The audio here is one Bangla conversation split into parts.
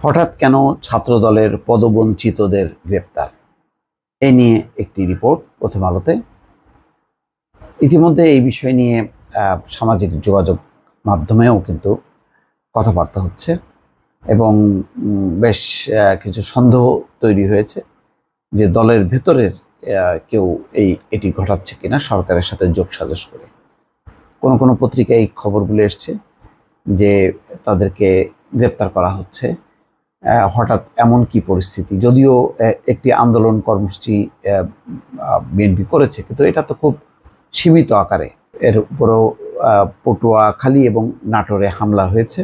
হঠাৎ কেন ছাত্রদলের পদবঞ্চিতদের গ্রেপ্তার? এ নিয়ে একটি রিপোর্ট প্রথম আলোতে। ইতিমধ্যে এই বিষয় নিয়ে সামাজিক যোগাযোগ মাধ্যমেও কিন্তু কথাবার্তা হচ্ছে এবং বেশ কিছু সন্দেহ তৈরি হয়েছে যে দলের ভেতরের কেউ এটি ঘটাচ্ছে কিনা সরকারের সাথে যোগসাজশ করে। কোনো পত্রিকায় এই খবরগুলো এসছে যে তাদেরকে গ্রেপ্তার করা হচ্ছে। হঠাৎ এমন কি পরিস্থিতি? যদিও একটি আন্দোলন কর্মসূচি বিএনপি করেছে, কিন্তু এটা তো খুব সীমিত আকারে। এর উপরও পটুয়াখালী এবং নাটোরে হামলা হয়েছে,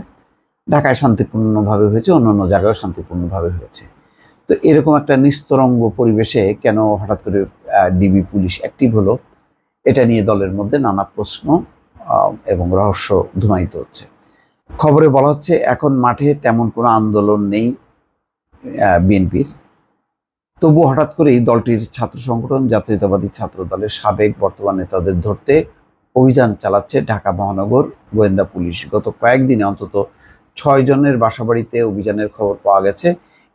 ঢাকায় শান্তিপূর্ণভাবে হয়েছে, অন্যান্য জায়গায়ও শান্তিপূর্ণভাবে হয়েছে। তো এরকম একটা নিস্তরঙ্গ পরিবেশে কেন হঠাৎ করে ডিবি পুলিশ অ্যাক্টিভ হলো, এটা নিয়ে দলের মধ্যে নানা প্রশ্ন এবং রহস্য ধুমায়িত হচ্ছে। খবরে বলা হচ্ছে এখন মাঠে তেমন কোনো আন্দোলন নেই বিএনপির, তবু হঠাৎ করেই দলটির ছাত্র সংগঠন জাতীয়তাবাদী ছাত্র দলের সাবেক বর্তমান নেতাদের ধরতে অভিযান চালাচ্ছে ঢাকা মহানগর গোয়েন্দা পুলিশ। গত কয়েকদিনে অন্তত 6 জনের বাসাবাড়িতে অভিযানের খবর পাওয়া গেছে।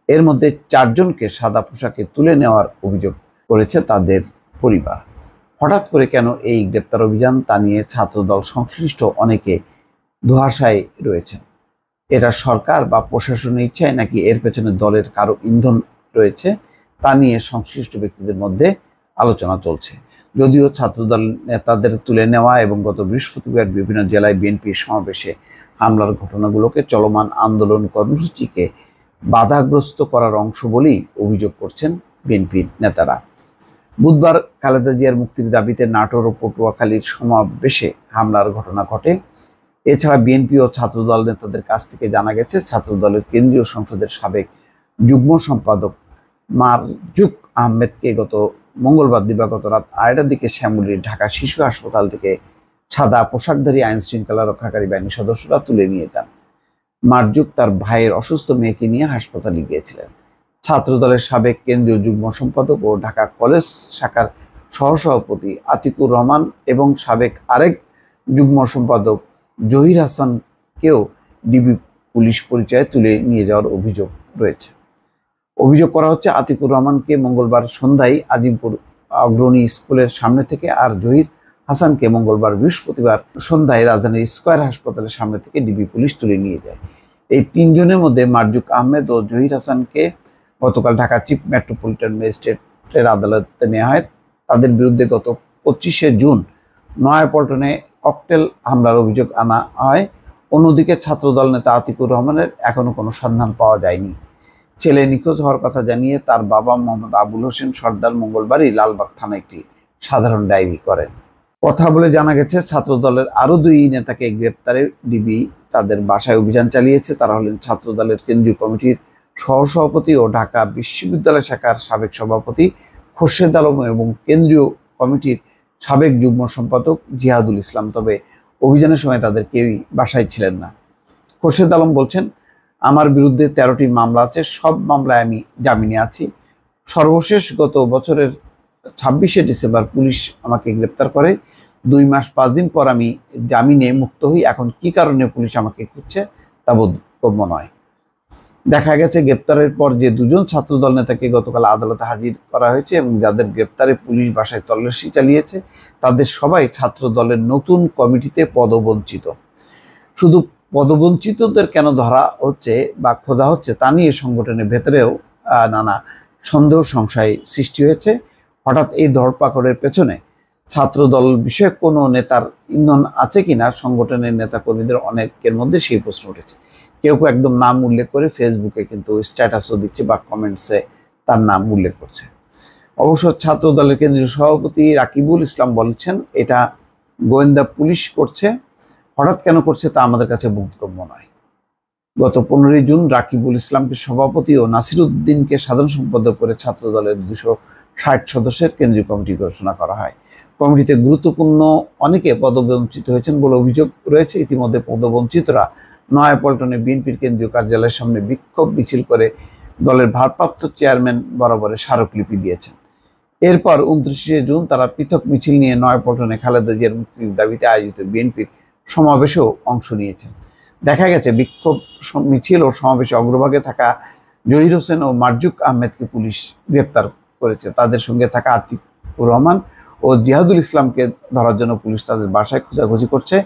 এর মধ্যে 4 জনকে সাদা পোশাকে তুলে নেওয়ার অভিযোগ করেছে তাদের পরিবার। হঠাৎ করে কেন এই গ্রেপ্তার অভিযান, তা নিয়ে ছাত্রদল সংশ্লিষ্ট অনেকে ধোঁয়াশায় রয়েছেন। এরা সরকার বা প্রশাসনের ইচ্ছায় নাকি এর পেছনে দলের কারো ইন্ধন রয়েছে, তা নিয়ে সংশ্লিষ্ট ব্যক্তিদের মধ্যে আলোচনা চলছে। যদিও ছাত্রদল নেতাদের তুলে নেওয়া এবং গত বৃহস্পতিবার বিভিন্ন জেলায় বিএনপির সমাবেশে হামলার ঘটনাগুলোকে চলমান আন্দোলন কর্মসূচিকে বাধাগ্রস্ত করার অংশ বলেই অভিযোগ করছেন বিএনপির নেতারা। বুধবার খালেদা জিয়ার মুক্তির দাবিতে নাটোর ও পটুয়াখালীর সমাবেশে হামলার ঘটনা ঘটে। এছাড়া বিএনপি ও ছাত্রদল নেতাদের কাছ থেকে জানা গেছে, ছাত্রদলের কেন্দ্রীয় সংসদের সাবেক যুগ্ম সম্পাদক মারজুক আহমেদকে গত মঙ্গলবার দিবাগত রাত 2টার দিকে শ্যামলীর ঢাকা শিশু হাসপাতাল থেকে সাদা পোশাকধারী আইন শৃঙ্খলা রক্ষাকারী বাহিনীর সদস্যরা তুলে নিয়ে যান। মারজুক তার ভাইয়ের অসুস্থ মেয়েকে নিয়ে হাসপাতালে গিয়েছিলেন। ছাত্রদলের সাবেক কেন্দ্রীয় যুগ্ম সম্পাদক ও ঢাকা কলেজ শাখার সহসভাপতি আতিকুর রহমান এবং সাবেক আরেক যুগ্ম সম্পাদক জহির হাসানকেও ডিবি পুলিশ পরিচয়ে তুলে নিয়ে যাওয়ার অভিযোগ রয়েছে। অভিযোগ করা হচ্ছে আতিকুর রহমানকে মঙ্গলবার সন্ধ্যায় আজিমপুর অগ্রণী স্কুলের সামনে থেকে, আর জহির হাসানকে মঙ্গলবার বৃহস্পতিবার সন্ধ্যায় রাজধানীর স্কয়ার হাসপাতালের সামনে থেকে ডিবি পুলিশ তুলে নিয়ে যায়। এই 3 জনের মধ্যে মারজুক আহমেদ ও জহির হাসানকে গতকাল ঢাকা চিফ মেট্রোপলিটন ম্যাজিস্ট্রেটের আদালতে নেওয়া হয়। তাদের বিরুদ্ধে গত 25শে জুন নয়াপল্টনে ককটেল হামলার অভিযোগ আনা হয়। অন্যদিকে ছাত্রদল নেতা আতিকুর রহমানের এখনো কোনো সন্ধান পাওয়া যায়নি। ছেলে নিখোঁজ হওয়ার কথা জানিয়ে তার বাবা মোহাম্মদ আবুল হোসেন সর্দার মঙ্গলবারই লালবাগ থানায় একটি সাধারণ ডায়েরি করেন। কথা বলে জানা গেছে, ছাত্রদলের আরও 2 নেতাকে গ্রেপ্তারে ডিবি তাদের বাসায় অভিযান চালিয়েছে। তারা হলেন ছাত্রদলের কেন্দ্রীয় কমিটির সহসভাপতি ও ঢাকা বিশ্ববিদ্যালয় শাখার সাবেক সভাপতি খোরশেদ আলম এবং কেন্দ্রীয় কমিটির সাবেক যুগ্ম সম্পাদক জিহাদুল ইসলাম। তবে অভিযানের সময় তাদের কেউই বাসায় ছিলেন না। খোরশেদ আলম বলছেন, আমার বিরুদ্ধে 13টি মামলা আছে, সব মামলায় আমি জামিনে আছি। সর্বশেষ গত বছরের 26শে ডিসেম্বর পুলিশ আমাকে গ্রেপ্তার করে। 2 মাস 5 দিন পর আমি জামিনে মুক্ত হই। এখন কি কারণে পুলিশ আমাকে খুঁজছে তা বোধগম্য নয়। দেখা গেছে গ্রেপ্তারের পর যে 2 জন ছাত্রদল নেতাকে গতকাল আদালতে হাজির করা হয়েছে এবং যাদের গ্রেপ্তারে পুলিশ বাসায় তল্লাশি চালিয়েছে, তাদের সবাই ছাত্রদলের নতুন কমিটিতে পদবঞ্চিত। শুধু পদবঞ্চিতদের কেন ধরা হচ্ছে বা খোঁজা হচ্ছে তা নিয়ে সংগঠনের ভেতরেও নানা সন্দেহ সংশয় সৃষ্টি হয়েছে। হঠাৎ এই ধরপাকড়ের পেছনে ছাত্রদল বিষয়ক কোনো নেতার ইন্ধন আছে কিনা, সংগঠনের নেতাকর্মীদের অনেকের মধ্যে সেই প্রশ্ন উঠেছে। কেউ একদম নাম উল্লেখ করে ফেসবুকে কিন্তু স্ট্যাটাসও দিচ্ছে বা কমেন্টসে তার নাম উল্লেখ করছে। অবশ্য ছাত্রদলের কেন্দ্রীয় সভাপতি রাকিবুল ইসলাম বলছেন, এটা গোয়েন্দা পুলিশ করছে, হঠাৎ কেন করছে তা আমাদের কাছে বোধগম্য নয়। গত 15ই জুন রাকিবুল ইসলামকে সভাপতি ও নাসিরউদ্দিনকে সাধারণ সম্পাদক করে ছাত্রদলের 260 সদস্যের কেন্দ্রীয় কমিটি ঘোষণা করা হয়। কমিটিতে গুরুত্বপূর্ণ অনেকে পদবঞ্চিত হয়েছেন বলে অভিযোগ রয়েছে। ইতিমধ্যে পদবঞ্চিতরা নয়াপল্টনে বিএনপির কেন্দ্রীয় কার্যালয়ের সামনে বিক্ষোভ মিছিল করে দলের ভারপ্রাপ্ত চেয়ারম্যান বরাবরে স্মারকলিপি দিয়েছেন। এরপর 29শে জুন তারা পৃথক মিছিল নিয়ে নয়াপল্টনে খালেদা জিয়ার মুক্তির দাবিতে আয়োজিত বিএনপির সমাবেশেও অংশ নিয়েছেন। দেখা গেছে বিক্ষোভ মিছিল ও সমাবেশে অগ্রভাগে থাকা জহির হোসেন ও মারজুক আহমেদকে পুলিশ গ্রেপ্তার করেছে। তাদের সঙ্গে থাকা আতিকুর রহমান ও জিহাদুল ইসলামকে ধরার জন্য পুলিশ তাদের বাসায় খোঁজাখুঁজি করছে।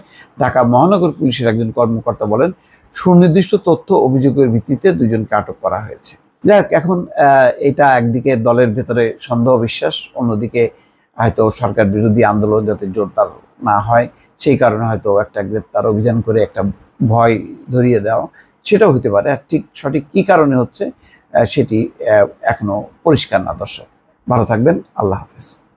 ঢাকা মহানগর পুলিশের একজন কর্মকর্তা বলেন, সুনির্দিষ্ট তথ্য অভিযোগের ভিত্তিতে দুজনকে আটক করা হয়েছে। যাক, এখন এটা একদিকে দলের ভেতরে সন্দেহ বিশ্বাস, অন্যদিকে হয়তো সরকার বিরোধী আন্দোলন যাতে জোরদার না হয় সেই কারণে হয়তো একটা গ্রেপ্তার অভিযান করে একটা ভয় ধরিয়ে দেওয়া, সেটাও হতে পারে। আর ঠিক সঠিক কী কারণে হচ্ছে সেটি এখনো পরিষ্কার না। দর্শক ভালো থাকবেন, আল্লাহ হাফেজ।